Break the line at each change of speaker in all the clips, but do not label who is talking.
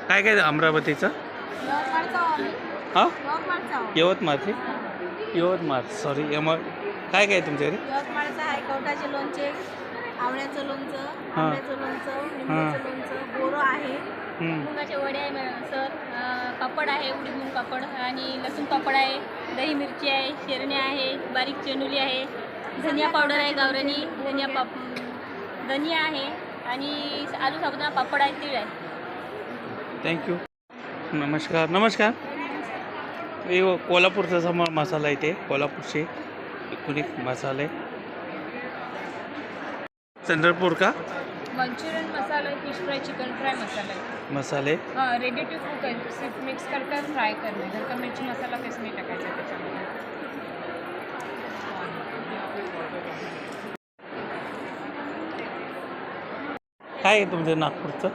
काय काय अमरावतीचं? हां, यवतमाळचे. यवतमाळ सॉरी काय काय तुमच्याकडे?
यवतमाळचं आहे कवठाचे लोणचे, आवळ्याचं लोणचं, आंब्याचं लोणचं, लिंबूचं लोणचं, बोरं आहे, मुगाचे वडे आहे सर, पापड आहे, उडीद मूग पापड आणि लसूण पापड आहे, दही मिरची आहे, शेरणे आहे, बारीक चेनुली आहे, धनिया पावडर आहे, गावरानी धनिया आहे आणि आलू साबुदाणा पापड आहे, तीळ आहे.
थँक्यू. नमस्कार. नमस्कार. हे कोल्हापूरचा समोर मसाला आहे, ते कोल्हापूरचे एकूण एक मसाले. चंद्रपूर का
मंचुरियन मसाला आहे, फिश फ्राय, चिकन फ्राय मसाला आहे,
मसाले.
हाँ रेडी टू कुक है, सिर्फ मिक्स कर फ्राई करना है, हल्का मिर्ची मसाला पेस्ट नहीं टाकायचा त्याच्यामध्ये.
काय आहे तुमचं नागपूरचं?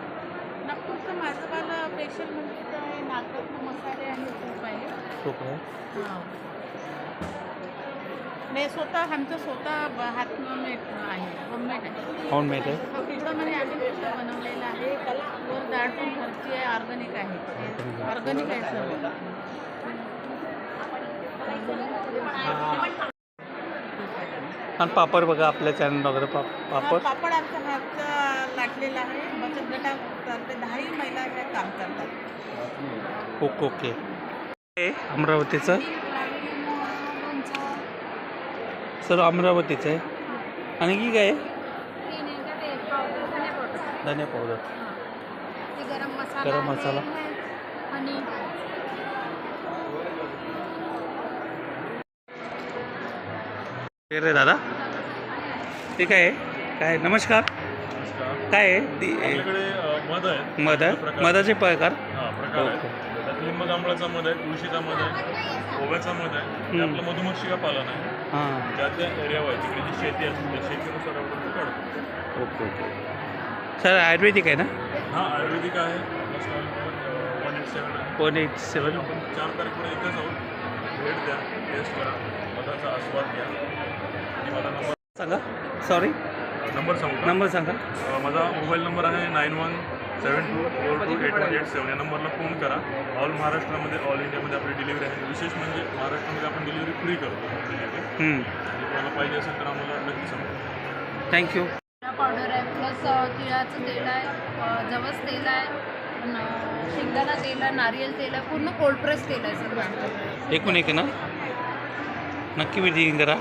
नागपूरचं माझं वाला स्पेशल म्हणजे काय नागपूरचं मसाले आणि तूप आहे.
तूप आहे.
हां नाही स्वतः आमचं स्वतः हातमेड आहे, होममेड आहे.
होममेड आहे.
तिकडं आम्ही स्वतः बनवलेलं आहे. वर डाळ पण घरची आहे, ऑर्गॅनिक आहे. ऑर्गॅनिक आहे सर्व.
आणि पापड बघा आपल्या चॅनल वगैरे पापड.
पापड आमच्या हातचा लाटलेला आहे. बचत गटातर्फे 10 महिला हे काम करतात.
Okay okay. हे अमरावतीचं सर, अमरावतीचं आहे. आणि की काय आहे? धने पावडर, गरम मसाला.
आणि
रे दादा ते काय आहे? काय नमस्कार. काय आहे?
आपल्याकडे मध आहे.
मध आहे. मधाचे प्रकार.
प्रकार आहे. त्यात लिंब जांभळाचा मध आहे, तुळशीचा मध आहे, ओव्याचा मध आहे. ते आपलं मधुमक्षिका पालन आहे.
हां.
ज्या त्या एरियावर तिकडे जी शेती असते त्या शेतीनुसार आपण ते काढतो.
Okay okay. सर आयुर्वेदिक आहे ना?
हां, आयुर्वेदिक आहे. प्लस 187 आहे.
187.
आपण 4 तारखेला इथंच आहोत. भेट द्या, टेस्ट करा, मधाचा आस्वाद घ्या. आणि माझा नंबर
सांगा. सॉरी,
नंबर सांगू का?
नंबर सांगा.
माझा मोबाईल नंबर आहे 9172428187. या नंबरला फोन करा. ऑल महाराष्ट्रामध्ये, ऑल इंडियामध्ये आपली डिलिव्हरी आहे. विशेष म्हणजे महाराष्ट्रामध्ये आपण डिलिव्हरी फ्री करतो. डिलिव्हरी आणि तुम्हाला पाहिजे असेल तर आम्हाला नक्की सांगा.
थँक्यू.
पावडर आहे, प्लस तिळाचं तेल आहे, जवस तेल आहे, शेंगदाणा तेल आहे, नारियल तेल आहे, पूर्ण कोल्ड प्रेस तेल आहे सर.
एकूण एक ना, नक्की विजिट करा.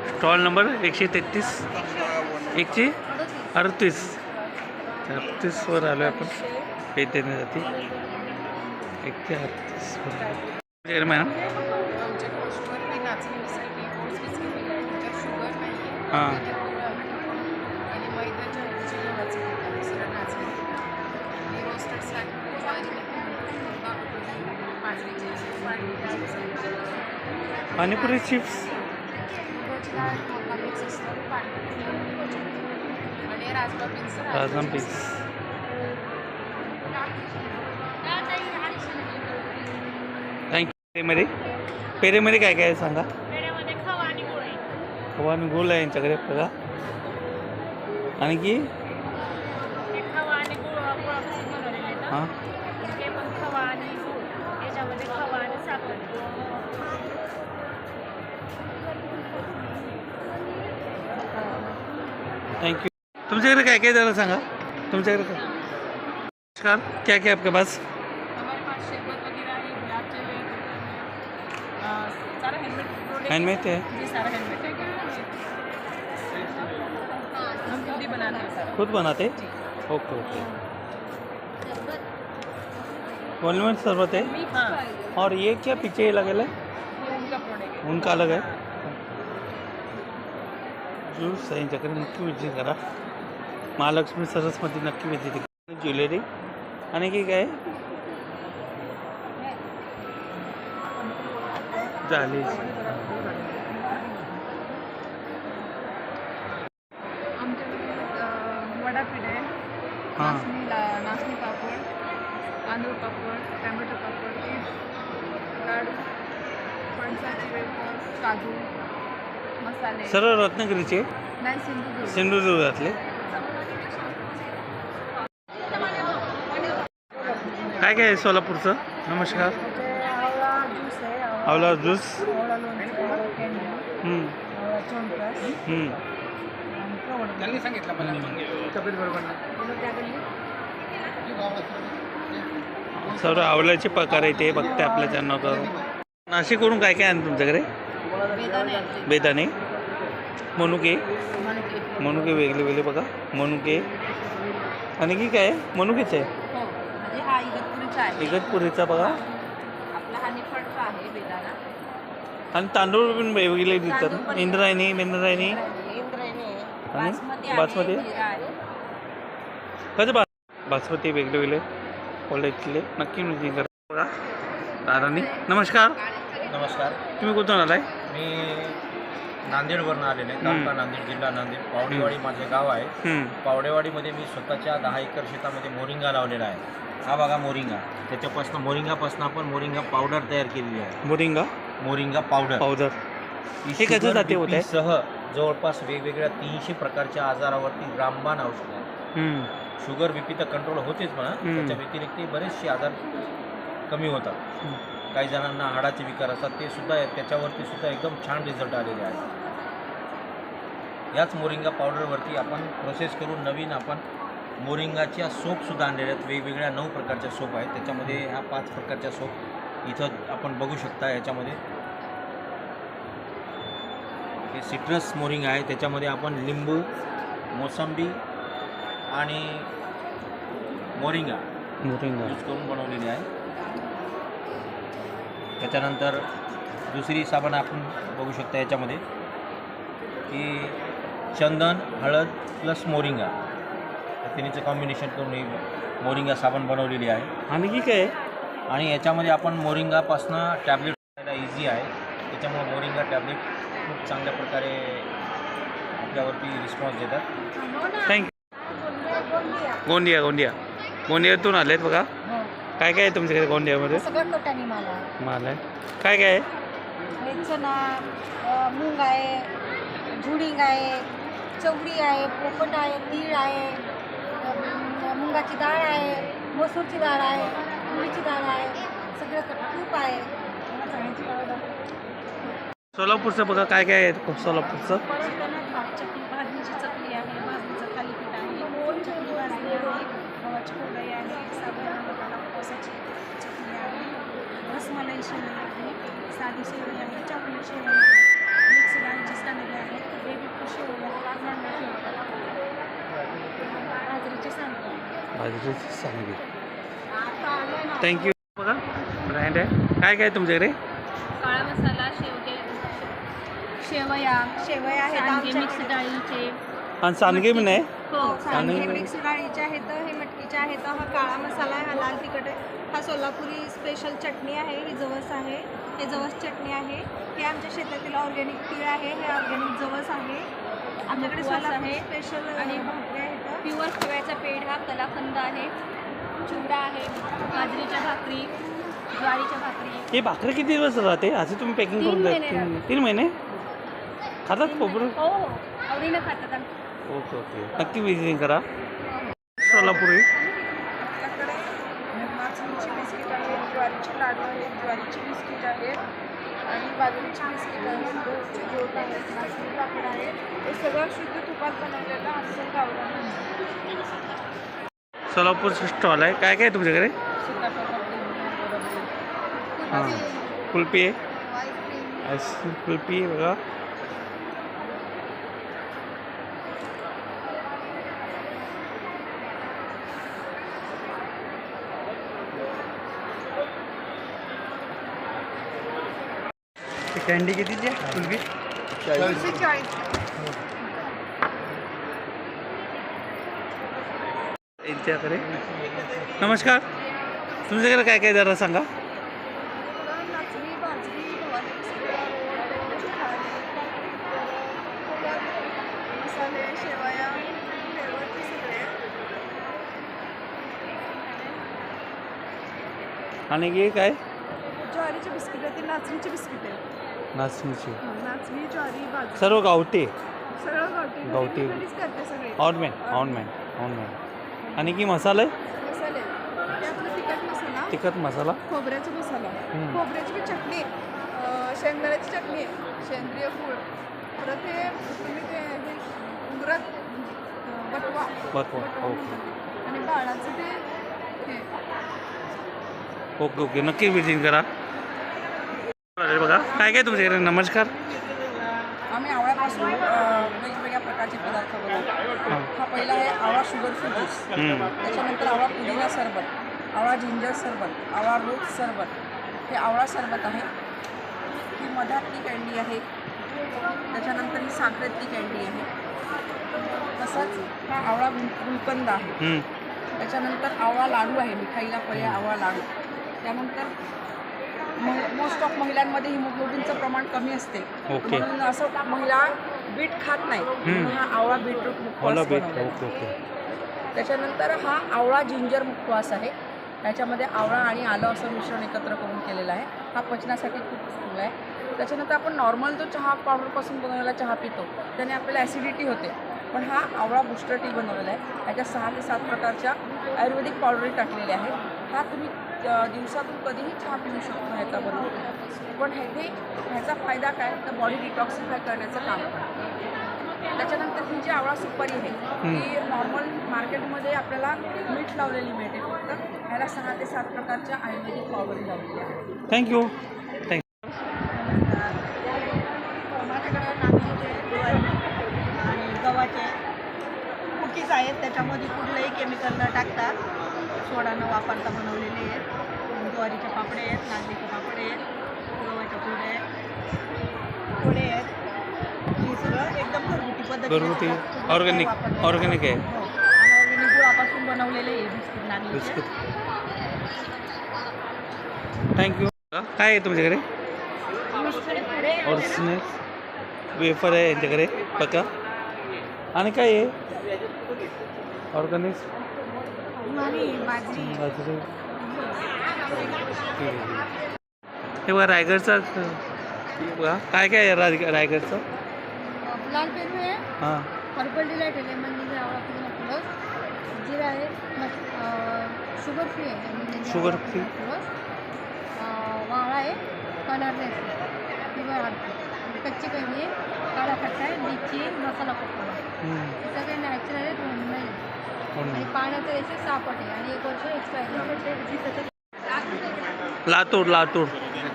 स्टॉल नंबर 133 138 वर आलो आपण भेट देण्यासाठी. 138 वर मॅडम. हां. Panipuri chips. Rajma piece. Thank you. पेरेमध्ये काय काय आहे सांगा.
पेढ्यामध्ये खवा आणि गुळ आहे.
खवा आणि गुळ आहे यांच्याकडे बघा. आणि की
खवा आणि गुळ गुळापासून बनवलेलं आहे.
हां.
ते पण खवा आणि गुळ, याच्यामध्ये खवा आणि साखर.
Thank you. तुमच्याकडे काय काय झालं सांगा. तुमच्याकडे काय? नमस्कार. क्या क्या आपके पास?
हमारे पास शरबत वगैरह है, गुलाब जल है, सारा हैंडमेड प्रोडक्ट.
हैंडमेड है?
जी सारा हैंडमेड है. हम खुद ही बनाते हैं सारा.
खुद बनाते? Okay okay. वॉलमेंट शरबत है.
हाँ,
और ये क्या पीछे लगेगा है?
ये उनका प्रोडक्ट है.
उनका अलग है. ज्यूस आहे यांच्याकडे, नक्की विजिट करा. महालक्ष्मी सरसमध्ये नक्की विजिट करा. ज्वेलरी आणि की काय झाली.
आमच्याकडे वडापीठ आहे,
हां.
नाचणी पापड, तांदूळ पापड, टॅमॅटो पापड, लाडू, फणसाचे वेफर्स, काजू, मसाले.
सर्व रत्नागिरीचे
नाही, सिंधुदुर्ग.
सिंधुदुर्गातले. काय काय आहे सोलापूरचं? नमस्कार.
आवळा ज्यूस आहे
आवला ज्यूस.
आवळा लोणचं आवळा कॅन्डी
हम्म,
आवळा चोनप्राश
हम्म.
आणि प्रवण
त्यांनी सांगितलं मला तब्येत बरोबर नाही.
सर्व आवल्याचे प्रकार आहे ते बघते आपल्या चॅनल करून. नाशिकवरून काय काय आहे तुमच्याकडे? बेदाणे, मनुके. मनुके वेगळे वेगळे बघा. मनुके आणि की काय मनुकेच आहे.
म्हणजे हा इगतपुरीचा आहे
इगतपुरीचा बघा.
आपला हा निफाडचा आहे बेदाणा
आणि तांदूळ पण वेगवेगळे देतात. इंद्रायणी इंद्रायणी
इंद्रायणी आहे
आणि
बासमती
बासमती?
आहे जीरा आहे
कसं बासमती वेगळे वेगळे क्वालिटीतले नक्की म्हणजे करा बघा. दादानी नमस्कार.
नमस्कार,
तुम्ही कुठून आलाय?
मी नांदेडवरून आलेले आहे. तालुका नांदेड, जिल्हा नांदेड. पावडेवाडी माझे गाव आहे.
हम्म,
पावडेवाडीमध्ये मी स्वतःच्या 10 एकर शेतामध्ये मोरिंगा लावलेला आहे. हा बघा मोरिंगा. त्याच्यापासून मोरिंगापासून आपण मोरिंगा पावडर तयार केलेली आहे.
Moringa
moringa powder
powder. हे
शुगर,
कशासाठी होत आहे?
BP सह जवळपास वेगवेगळ्या 300 प्रकारच्या आजारावरती रामबाण औषध आहे.
हम्म,
शुगर बीपी तर कंट्रोल होतेच म्हणा, त्याच्या व्यतिरिक्त बरेचसे आजार कमी होतात. काही जणांना हाडाचे विकार असतात ते सुद्धा त्याच्यावरती सुद्धा एकदम छान रिझल्ट आलेले आहेत. याच मोरिंगा पावडरवरती आपण प्रोसेस करून नवीन आपण मोरिंगाच्या सोपसुद्धा आणलेल्या आहेत. वेगवेगळ्या 9 प्रकारच्या सोप आहेत. त्याच्यामध्ये ह्या 5 प्रकारच्या सोप इथं आपण बघू शकता. याच्यामध्ये हे सिट्रस मोरिंगा आहे. त्याच्यामध्ये आपण लिंबू, मोसंबी आणि मोरिंगा
मोरिंगा.
यूज करून बनवलेली आहे. त्याच्यानंतर दुसरी साबण आपण बघू शकता. याच्यामध्ये की चंदन, हळद प्लस मोरिंगा या तिन्हीचं कॉम्बिनेशन करून ही मोरिंगा साबण बनवलेली आहे.
आणि की काय?
आणि याच्यामध्ये आपण मोरिंगापासनं टॅबलेट करायला इझी आहे. त्याच्यामुळे मोरिंगा टॅबलेट खूप चांगल्या प्रकारे आपल्यावरती रिस्पॉन्स देतात.
थँक्यू. गोंदिया गोंदिया गोंदियातून आलेत बघा. काय काय आहे तुमच्याकडे गोंदियामध्ये?
सगळं कटाने माल आहे
माल आहे. काय काय आहे?
हे चना मूग आहे, झुडिंग आहे, चवळी आहे, पोपट आहे, तीळ आहे, मुगाची डाळ आहे, मसूरची डाळ आहे, तुरीची डाळ आहे, सगळं तूप आहे.
सोलापूरचं बघा काय काय आहे सोलापूरचं?
चकली, भाजणीची चकली आहे, भाजणीचं थालीपीठ आहे, चकली भाजणी आहे, गव्हाची कुरडई आहे, साबुदाणा उपवासाची चकली आहे, रसमलाई शेवई आहे, साधी शेवई आहे, चॉकलेट शेवई आहे, मिक्स डाळीची सांडगे आहे, बेबी शेवई आहे, नारळ शेवई आहे, बाजरीची सांडगे आहे.
बाजरीची सांगली.
आता आलं ना.
थँक्यू. बघा ब्रँड आहे. काय काय आहे तुमच्याकडे?
काळा मसाला, शेवया आहेत आमच्या
मिक्स डाळीचे
आणि सांडगे पण आहे.
हो सांडगे
आणि-
मिक्स डाळीचे आहेत, हे मटकीचे आहेत, हा काळा मसाला आहे, हा लाल तिखट आहे, हा सोलापुरी स्पेशल चटणी आहे, ही जवस आहे, हे जवस चटणी आहे, हे आमच्या शेतातील ऑर्गॅनिक तीळ आहे, हे ऑर्गॅनिक जवस आहे, आमच्याकडे
उपवास
सोलापूर
आहे.
स्पेशल
आणि
आणि भाकरी आहेत.
प्युअर खव्याचा पेढा हा कलाकंद आहे, चिवडा आहे, बाजरीच्या भाकरी, ज्वारीच्या भाकरी.
हे भाकरी किती दिवस राहते असे तुम्ही पॅकिंग
3
करून द्या?
महिने
3 महिने खातात खोबरं?
हो हो आवडीनं खातात आमच्या.
Okay okay. नक्की विजिटिंग करा सोलापुरी.
आपल्याकडे नाचणीची बिस्किट आहे, ज्वारीचे लाडू आहेत, ज्वारीची बिस्किट आहेत आणि बाजरीची बिस्किट आहेत, गहूचे गोट आहेत, नाचणी पापड आहेत, हे सगळं शुद्ध तुपात बनवलेलं अस्सल गावरान आहे.
सोलापूरचं स्टॉल आहे. काय काय आहे तुमच्याकडे? हां कुल्फी आहे, आईस्क्रीम कुल्फी आहे बघा.
कॅन्डी कितीची आहे कुल्फी?
40.
यांच्याकडे नमस्कार. तुमच्याकडे काय काय जरा सांगा.
नाचणी, बाजरी, गव्हाची बिस्किट, मसाले, शेवया, फ्लेवरचे सगळे.
आणि हे काय?
ज्वारीचे बिस्किट आहे, ते नाचणीचे बिस्किट आहे.
नाचणीची
नाचणी, ज्वारी, बाजरी
सर्व गावठी
सगळं गावठी
गावठी.
घरीच करते सगळे.
Online online online. आणि की मसाले?
मसाले ते आपलं तिखट मसाला
तिखट मसाला
खोबऱ्याचा मसाला
हम्म.
खोबऱ्याची चटणी शेंगदाण्याची चटणी सेंद्रिय फूड परत हे तुम्ही ते हे उंदरात बटवा
बटवा ओके
आणि बाळाचं ते हे
ओके ओके नक्की विजिट करा. अरे बघा काय काय तुमच्याकडे. नमस्कार.
आम्ही आवळ्यापासून वेगवेगळ्या प्रकारचे पदार्थ बनवतो. हा पहिला आहे आवळा शुगर फ्री ज्यूस, त्याच्यानंतर आवळा पुदिना सरबत, आवळा जिंजर सरबत, आवळा रोज सरबत, हे आवळा सरबत आहे. ही मधातली कँडी आहे, त्याच्यानंतर ही साखरेतली कँडी आहे. तसंच हा आवळा गुलकंद आहे. त्याच्यानंतर आवळा लाडू आहे, मिठाईला पर्याय आवळा लाडू. त्यानंतर मोस्ट ऑफ महिलांमध्ये हिमोग्लोबिनचं प्रमाण कमी असते,
ओके.
म्हणून असं महिला बीट खात नाही, म्हणून हा आवळा बीटरूट मुखवास बनवलेला आहे.
Okay okay.
त्याच्यानंतर हा आवळा जिंजर मुखवास आहे. त्याच्यामध्ये आवळा आणि आलं असं मिश्रण एकत्र करून केलेलं आहे. हा पचनासाठी खूप चांगला आहे. त्याच्यानंतर आपण नॉर्मल जो चहा पावडरपासून बनवलेला चहा पितो त्याने आपल्याला ॲसिडिटी होते, पण हा आवळा बूस्टर टी बनवलेला आहे. ह्याच्या 6 ते 7 प्रकारच्या आयुर्वेदिक पावडरी टाकलेल्या आहेत. हा तुम्ही दिवसातून कधीही चहा पिऊ शकतो ह्याच्याबरोबर. पण ह्याचा फायदा काय तर बॉडी डिटॉक्सिफाय करण्याचं काम करतो. त्याच्यानंतर ही जी आवळा सुपारी आहे ती नॉर्मल मार्केटमध्ये आपल्याला मीठ लावलेली मिळते, फक्त ह्याला 6 ते 7 प्रकारच्या आयुर्वेदिक पावडरी लावलेल्या आहेत.
थँक्यू.
माझ्याकडे नागलीचे ज्वारी आणि गव्हाचे कुकीज आहेत. त्याच्यामध्ये कुठलंही केमिकल न टाकता सोडा न वापरता बनवलेले आहेत. ज्वारीचे पापडे आहेत, नागलीचे पापडे आहेत, गव्हाचे पोळे आहेत. हे सगळं एकदम घरगुती
ऑर्गॅनिक आहे.
हो, आणि गुळापासून बनवलेले आहे बिस्किट नागलीचे.
बिस्किट. थँक्यू. काय आहे तुमच्याकडे. और स्नॅक्स वेफर आहे यांच्याकडे बघा. आणि काय आहे ऑर्गॅनिक बाजरी. हे बघा रायगडचं बघा काय काय आहे रायगडचं.
लाल पेरू आहे,
हां
पर्पल डिलाइट आहे, लेमन जिंजर आवळा पुदिना प्लस जिरा आहे, शुगर फ्री आहे,
शुगर फ्री.
प्लस वाळा आहे, कलरलेस किंवा कच्ची कैरी आहे, काळा खट्टा आहे, लिची, मसाला पकोडा. हे सगळे नॅचरल आहे, होममेड आहे आणि पाण्याचं याचे सापट आहे आणि 1 वर्ष एक्सपायरी.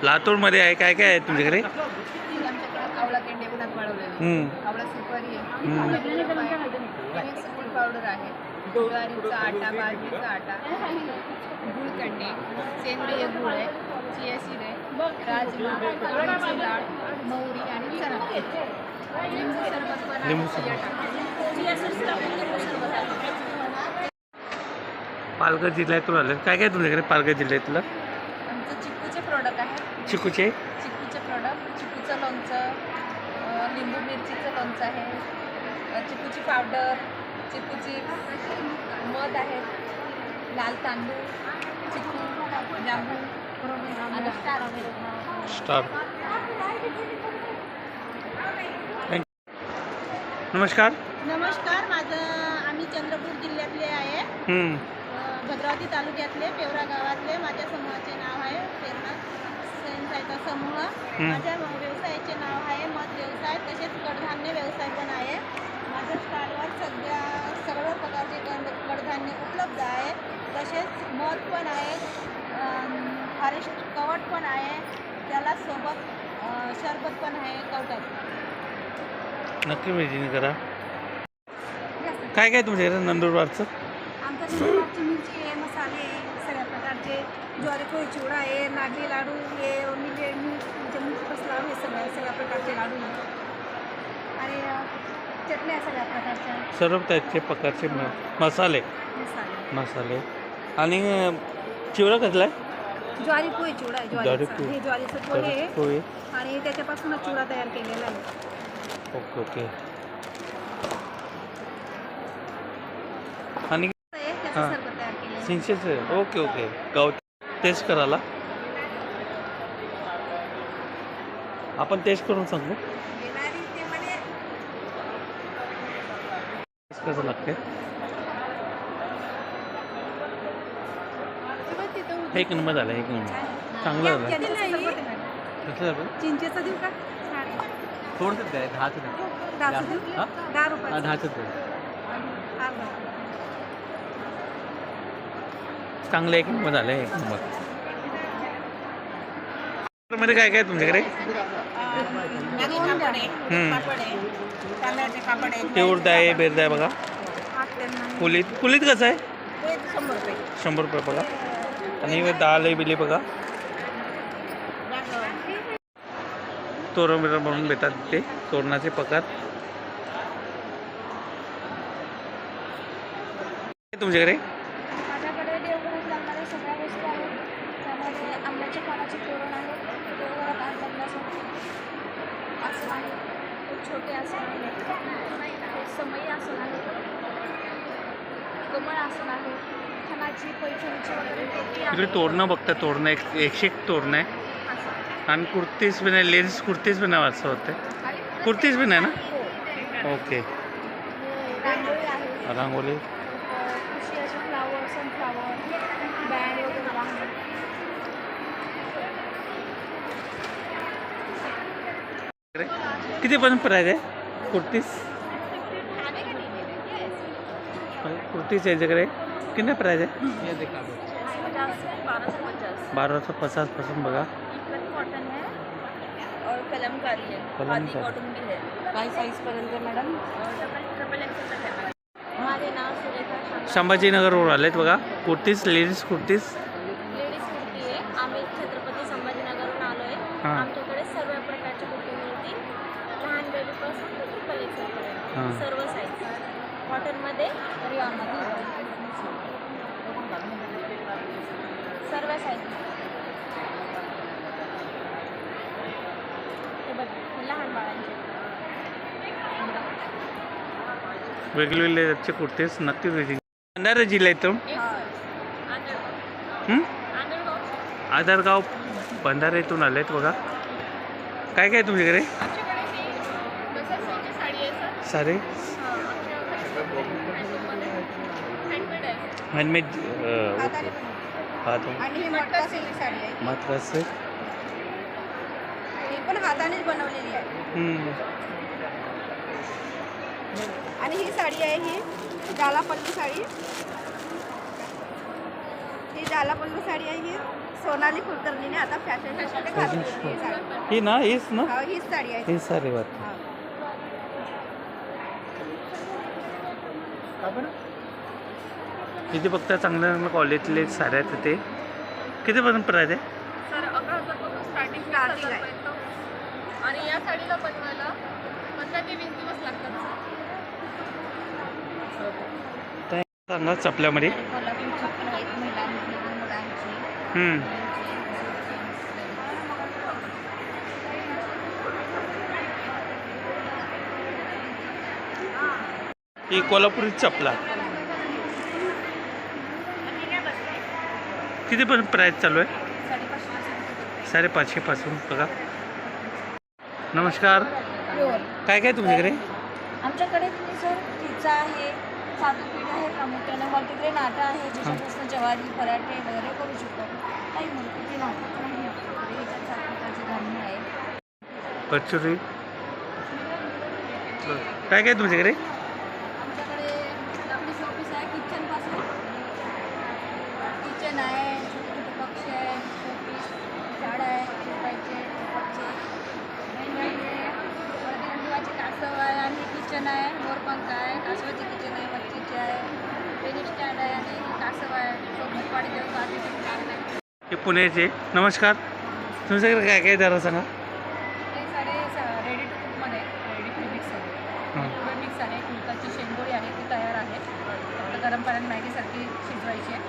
लातूरमध्ये आहे. काय काय आहे तुमच्याकडे.
आमच्याकडे आवळा केंडी उन्हात वाळवलेली, आवळा सुपारी आहे, मिक्स गुळ पावडर आहे, ज्वारीचा आटा, बाजरीचा आटा, गुळकंडी, सेंद्रिय गुळ आहे, चिया सीड आहे, राजमा, तुरीची डाळ, मोहरी आणि चणा. लिंबू सरबत पण आहे, चिया टाकून. चिया सीड्स टाकून लिंबू सरबत आहे.
पालघर जिल्ह्यातून आले. काय काय तुमच्याकडे पालघर जिल्ह्यातलं.
आमचं चिक्कूचे प्रोडक्ट आहे,
चिकूचे
प्रोडक्ट, चिक्कूचं लोणचं, लिंबू मिरचीचं लोणचं आहे, चिक्कूची पावडर, चिक्कूची मध आहे, लाल तांदूळ, चिक्कू, जांभूळ आणि
स्टार. नमस्कार.
आम्ही चंद्रपूर जिल्ह्यातले आहे, भद्रावती तालुक्यातले पेवरा गावातले. माझ्या समूहाचे नाव आहे प्रेरणा सेनसाईचा समूह. माझ्या व्यवसायाचे नाव आहे मध व्यवसाय, तसेच कडधान्य व्यवसाय पण आहे. माझ्या स्टॉलवर सर्व प्रकारचे कडधान्य उपलब्ध आहे. तसेच मध पण आहे, फॉरेस्ट कवट पण आहे, त्याला सोबत शरबत पण आहे कवटाचं.
नक्की विजिट करा. काय काय तुमच्याकडे नंदुरबारचं.
आमच्या नंदुरबारची मिरची आहे, मसाले आहे, सगळ्या प्रकारचे ज्वारी पोळी चिवडा आहे, नागली लाडू आहे, मुखवास लाडू आहे, सगळ्या प्रकारचे लाडू आहे आणि चटण्या सगळ्या प्रकारच्या,
सर्व त्याचे प्रकारचे मसाले
मसाले.
आणि चिवडा कसला आहे.
ज्वारी पोळी चिवडा आहे,
ज्वारी
ज्वारीचा.
पोळी.
हे ज्वारीचं पोळी आहे
पोळी.
आणि त्याच्यापासूनच चिवडा तयार केलेला आहे.
Okay okay. आणि
त्याचं
हां.
सरबत तयार केलेलं आहे.
सिंचेचं. Okay okay. गाव टेस्ट करायला आपण टेस्ट करून सांगू. टेस्ट कसं लागते.
तिथं
एक नंबर झाला, एक नंबर चांगलं झालं. कसं झालं?
चिंचेचं देऊ का?
थोडंसं द्या, 10चं द्या.
10 देऊ? 10 रुपये.
10चं द्या.
चांगलं एक नंबर झालं, एक नंबर. मध्ये काय काय तुमच्याकडे? ते उडद आहे, बेरदा आहे बघा. कुलीत कसं आहे? 100 रुपये बघा. आणि डाळ आहे बिली बघा. तोरण बिरण बनवून भेटतात ते तोरणाचे प्रकार. तुमच्याकडे
माझ्याकडे देवघरात लागणाऱ्या सगळ्या वस्तू आहेत. त्यामध्ये आंब्याच्या पानाचे तोरण आहे, देवघरात आणण्यासाठी आसन आहे, खूप छोटे आसन आहे, समई आसन आहे, कमळ आसन आहे, खणाची पैठणीची वगैरे टोपी आहे.
इकडे तोरणं बघता, तोरणं 101 तोरणं आहे. आणि कुर्तीस पण आहे, लेडीज कुर्तीस पण आहे असं होतं. कुर्तीस पण आहे ना? ओके.
रांगोळी आहे,
रांगोळी.
कृषी असे फ्लावर, सनफ्लावर, बँड वगैरे आहे.
कितीपर्यंत प्राईज आहे कुर्तीस? कुर्तीस याच्याकडे किती प्राईज आहे? 1250 पासून बघा.
कॉटन है और कलमकारी है,
कलमकारी.
खादी कॉटन भी है.
काय साईजपर्यंत मॅडम?
ट्रिपल एक्सेल तक है. माझे नाव सुरेखा शाह.
संभाजीनगरवर आलेत बघा कुर्तीस, लेडीज कुर्तीस.
लेडीज कुर्ती आहे. आम्ही छत्रपती संभाजीनगरहून आलो आहे.
हां.
आमच्याकडे सर्व प्रकारची कुर्ती मिळतील, लहान बेबीपासून ते ट्रिपल एक्सेलपर्यंत
हां.
सर्व साईज. कॉटनमध्ये, रिवामध्ये सर्व साईज. हे बघ, लहान बाळांचे.
वेगवेगळे जातचे कुर्तीस नक्कीच विजिट. भंडारा जिल्हा येतो. आधारगाव भंडारा इथून आलेत बघा. काय काय तुमच्याकडे?
आमच्याकडे ही बसायची साडी आहे सर.
सारे
हँडमेड आहे.
हँडमेड हात
आणि ही मटकासलेली साडी आहे.
मात्राचे.
ही पण हातानेच बनवलेली आहे. आणि ही साडी आहे, ही जालापल्लू साडी. ही जालापल्लू साडी आहे, ही सोनाली कुलकर्णीने आता फॅशन शोमध्ये घातली ही साडी.
ही ना, हीच ना,
हा, हीच साडी आहे.
ही सारी बात.
हा.
इथे फक्त चांगल्या चांगल्या क्वालिटीले साड्या आहेत. ते कितीपर्यंत प्राईज आहे?
सर 11,000पासून स्टार्टिंग
Starting आहे.
आणि या साडीला बनवायला 15 ते 20 दिवस लागतात.
सांगा चपल्यामध्ये.
कोल्हापूर चप्पल आहेत महिलांची, मुलांची.
ही कोल्हापुरी चपला कितीपर्यंत प्राईस चालू आहे? 550 पासून बघा. नमस्कार. काय काय तुमच्याकडे?
आमच्याकडे तुम्ही सर पिझ्झा आहे, साधं पीठ आहे, प्रामुख्याने मल्टीग्रेन आटा आहे, ज्याच्यापासून ज्वारी पराठे वगैरे करू शकतो. काही मुलगी नव्हतं नाही आमच्याकडे. ह्याच्यात 7 प्रकारचे धान्य आहे.
कचोरी. काय काय तुमच्याकडे?
आमच्याकडे आपली शोपीस आहे किचनपासून. किचन आहे, छोटे छोटे पक्षी आहे, शोपीस झाड आहे, झोपायचे पक्षी वेगवेगळे कासव आहे. आणि किचन आहे, मोरपंख आहे, कासवाची किचन आहे, मच्छीची आहे, टेनिस स्टँड आहे आणि कासव आहे. भोपाडी देऊ आर्टिफिशियल आहे.
हे पुण्याचे. नमस्कार. तुमच्याकडे काय काय जरा सांगा.
हे साडे रेडी टू कुकमध्ये रेडी टू मिक्स आहे. पुढे मिक्स आहे. कुलकाची शेंगोळी आहे, ती तयार आहे. फक्त गरम पाण्यात मॅगीसारखी शिजवायची आहे.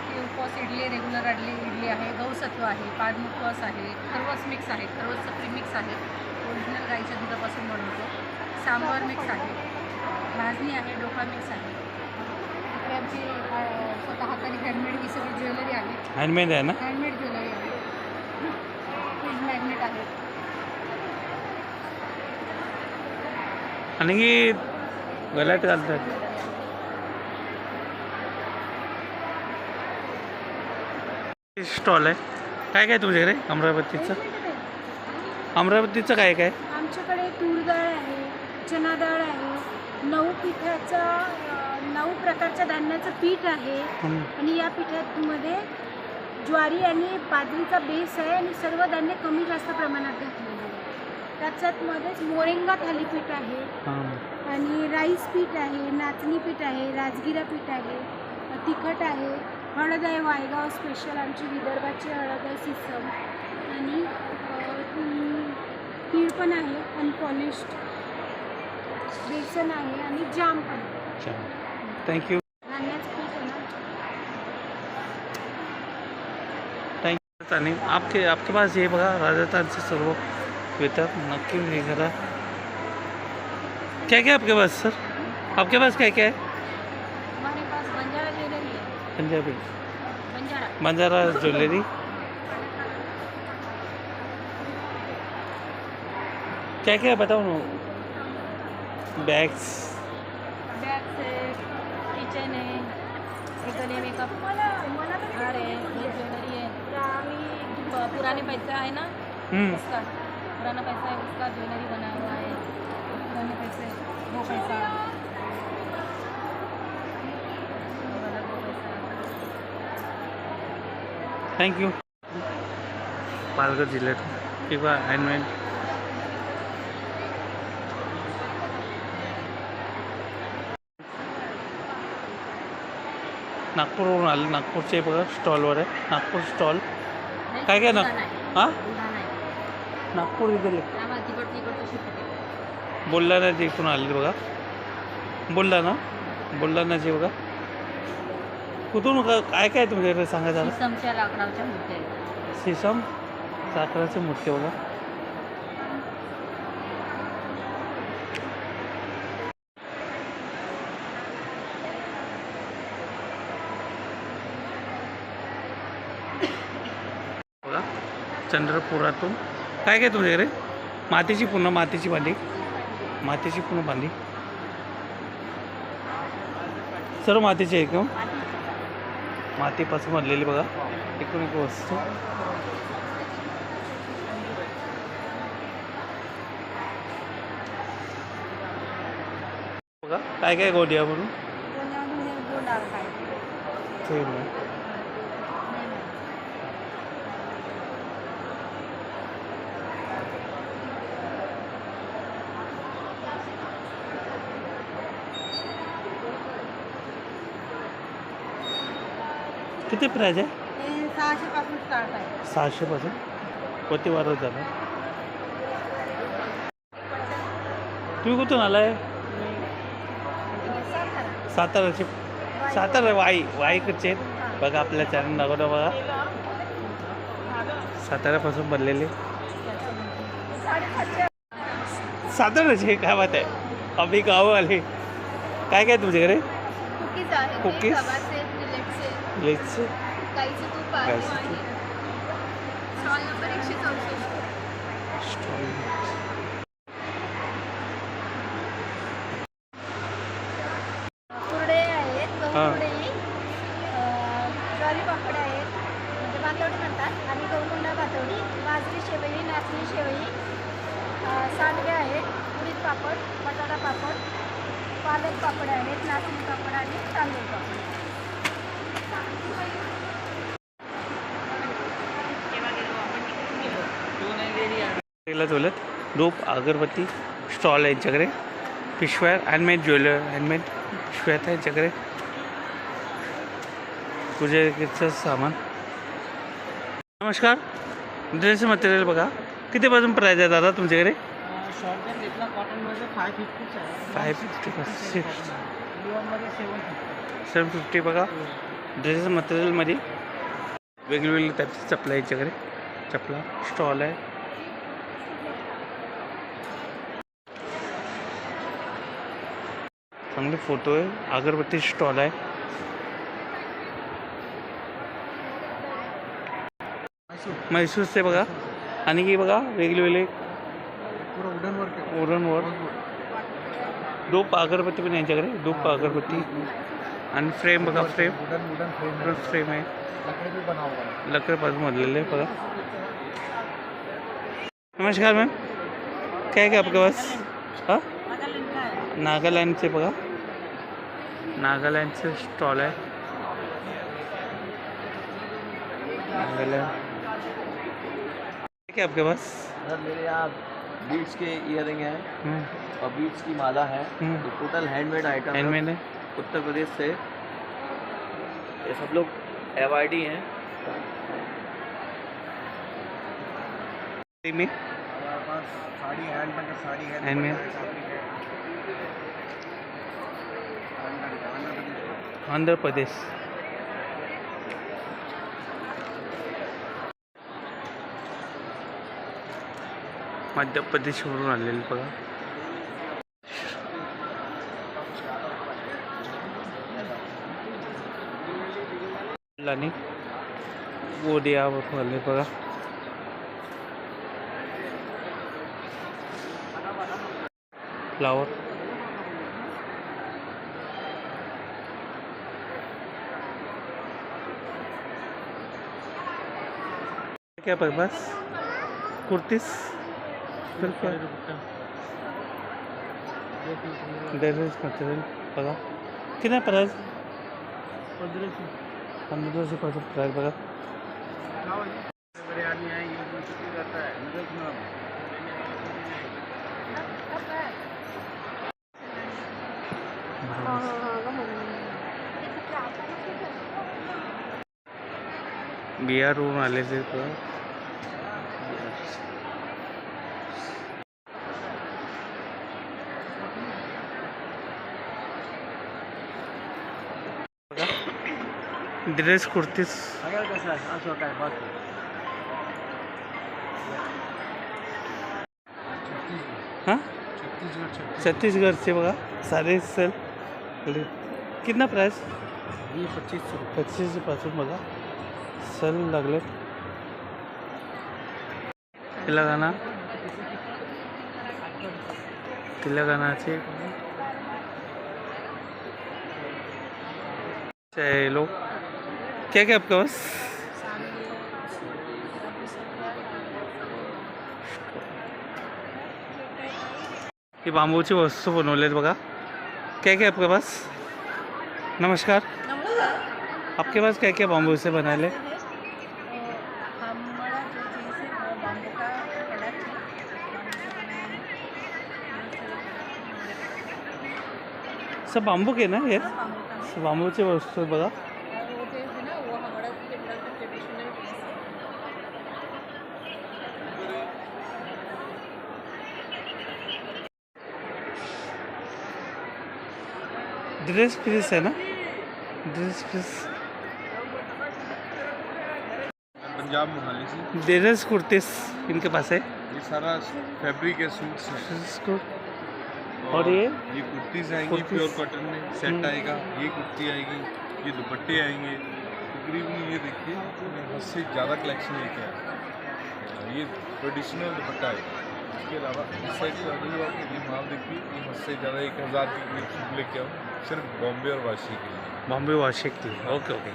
ती उपवास इडली, रेग्युलर इडली आहे, गौसत्व आहे, पाणमुखवास आहे, खरवस मिक्स आहे, खरवसचं प्रीमिक्स आहे, ओरिजिनल गाईच्या दुधापासून बनवतो. सांबार मिक्स आहे, भाजणी आहे, डोका मिक्स आहे. इकडे आमची स्वतः हाताने हँडमेड ही सगळी ज्वेलरी आहे.
हँडमेड आहे ना?
हँडमेड ज्वेलरी आहे. फ्रीज मॅग्नेट आहे.
आणि ही गलाट घालतात. स्टॉल आहे. काय काय तुमच्याकडे अमरावतीचं? अमरावतीचं काय काय?
आमच्याकडे तूर डाळ आहे, चना डाळ आहे, 9 प्रकारच्या धान्याचं पीठ आहे आणि या पिठामध्ये ज्वारी आणि बाजरीचा बेस आहे आणि सर्व धान्य कमी जास्त प्रमाणात घातलेले आहे. त्याच्यात मध्येच मोरिंगा थालीपीठ आहे आणि राईस पीठ आहे, नाचणी पीठ आहे, राजगिरा पीठ आहे, तिखट आहे, हळद आहे वायगाव स्पेशल आमची विदर्भाची हळद आहे सिसम आणि तीळ पण आहे अनपॉलिश्ड, बेसन आहे आणि जाम पण आहे.
थँक्यू.
धान्याचं पीठ आहे ना.
थँक्यू. आणि आपके पास हे बघा राजस्थानचे सर्व येतात. नक्की हे करा. क्या क्या आपके पास सर? आपके पास क्या क्या है?
हमारे पास बंजारा ज्वेलरी है.
पंजाबी
बंजारा
बंजारा ज्वेलरी. क्या क्या है बताओ ना. बैग्स
बैग्स है, किचन है, एक गले में कप हार है, ये ज्वेलरी है. पुराने पैसा है ना उसका, पुराना पैसा है उसका ज्वेलरी बना हुआ है. पुराने पैसे 2 पैसा, वो वाला 2 पैसा.
थँक्यू. पालघर जिल्ह्यात किंवा हँडमेड नागपूरवरून आले. नागपूरचे बघा स्टॉलवर आहे. नागपूर स्टॉल काय काय ना हां नागपूर इकडे बुलढाण्याचे इथून आले बघा. बुलढाण्याचे बघा. कुठून काय काय तुमच्याकडे सांगा जरा.
सिसमच्या लाकडाच्या मूर्त्या आहेत.
सिसम साखराचे मूर्ती बघा. बघा चंद्रपुरातून काय काय तुमच्याकडे. मातीची पूर्ण भांडी सर्व मातीची आहे का? मातीपासून बनलेली बघा एकूण एक वस्तू. बघा काय काय गोडियावरून किती प्राईज आहे?
600 पासून स्टार्ट आहे.
600 पासून कोणती वारं झालं. तुम्ही कुठून आलाय? सातारा वाईकडचे बघा. आपल्या चॅनल दाखवता बघा. साताऱ्यापासून बनलेले साताऱ्याचे काय बात आहे. आम्ही गाव आले. काय काय तुमच्याकडे?
कुकीज आहे,
कुकीज?
गव्हाचे, मिलेटचे,
लेटचे
गाईचं तूप आहे. Stall number 164. कुरडे आहेत, गहू कुरडे, ज्वारी पापड आहेत, म्हणजे भातवडी म्हणतात, आणि गहूकुंडा भातवडी, बाजरी शेवई, नाचणी शेवई, सांडगे आहेत, उडीद पापड, बटाटा पापड, पालक पापड आहेत, नाचणी पापड आणि तांदूळ पापड.
बोलत धूप अगरबत्ती स्टॉल आहे यांच्याकडे. पिशव्या हँडमेड हँडमेड पिशव्या आहेत यांच्याकडे. पूजेचं सामान. नमस्कार. ड्रेस मटेरियल बघा. कितीपासून प्राईज आहे दादा तुमच्याकडे?
शॉर्ट जर घेतला कॉटनमध्ये 550 आहे.
550
लिओनमध्ये 750.
750 बघा. ड्रेस मटेरियलमध्ये वेगवेगळे टाईपचे चपला यांच्याकडे. चपला स्टॉल आहे. चांगले फोटो आहे. अगरबत्ती स्टॉल आहे. म्हैसूरचे बघा. आणि की बघा वेगवेगळे वुडन वर्क. धूप अगरबत्ती पण यांच्याकडे. धूप अगरबत्ती आणि फ्रेम बघा, फ्रेम
वुडन फ्रेम
फ्रेम आहे,
लकड़ी भी बना हुआ है.
लकड़ीपासून बनलेले आहे बघा. नमस्कार मॅम, काय काय आपके पास? हां, नागालँडचे बघा, नागालँडचे स्टॉल आहे. नागालँड क्या आपके पास?
सर मेरे यहाँ बीट्स के इयरिंग हैं और बीट्स की माला है. ये टोटल हैंडमेड आइटम है,
हैंडमेड है.
उत्तर प्रदेश से. ये सब लोग AYD हैं.
में
हमारे पास साड़ी हैंडमेड साड़ी है.
हैंडमेड आंध्र प्रदेश. मध्य प्रदेशवरून आलेले बघा. आणि गोदियावरून आले बघा. फ्लावर क्या पर बस कुर्तीस ड्रेस मटेरियल बघा. कितना प्राइस? 1500 प्राइस बघा. बिहारवरून आले ते ड्रेस कुर्तीस. हां, छत्तीसगढ़चे बघा सारे सेल. कितना प्राइस? 25 पासून बघा सेल लागले. तेलंगानाचे लोग क्या क्या आपके पास? हे बांबूची वस्तू बनवलेत बघा. क्या क्या आपके पास? नमस्कार, आपके पास क्या क्या बांबू से बनाए?
हमारा जो चीज़ है वो बाम्बू का प्रोडक्ट है.
सब बांबू के ना ये?
बाम्बू का है.
सब बांबूची वस्तू बघा.
और वो जो है ना वो हमारा केरला का ट्रेडिशनल ड्रेस है.
ड्रेस पीस है ना, ड्रेस पीस.
पंजाब मोहाली से.
ड्रेस कुर्तीस इनके पास है.
ये सारा फैब्रिक है, सूट्स हैं.
इसको और ये
कुर्तीज़ आएंगी
कुर्तीज़.
प्योर कॉटन में. सेट आएगा, ये कुर्ती आएगी, ये दुपट्टे आएंगे. तकरीबन ये देखिए मैं 10 से ज़्यादा कलेक्शन लेके आया. ये ट्रेडिशनल दुपट्टा है. इसके अलावा इस साइड से अगर आप ये माल देखिए, ये 10 से ज़्यादा 1000 की कलेक्शन लेके आओ सिर्फ बॉम्बे और वाशी के लिए.
बॉम्बे वाशी की. Okay okay.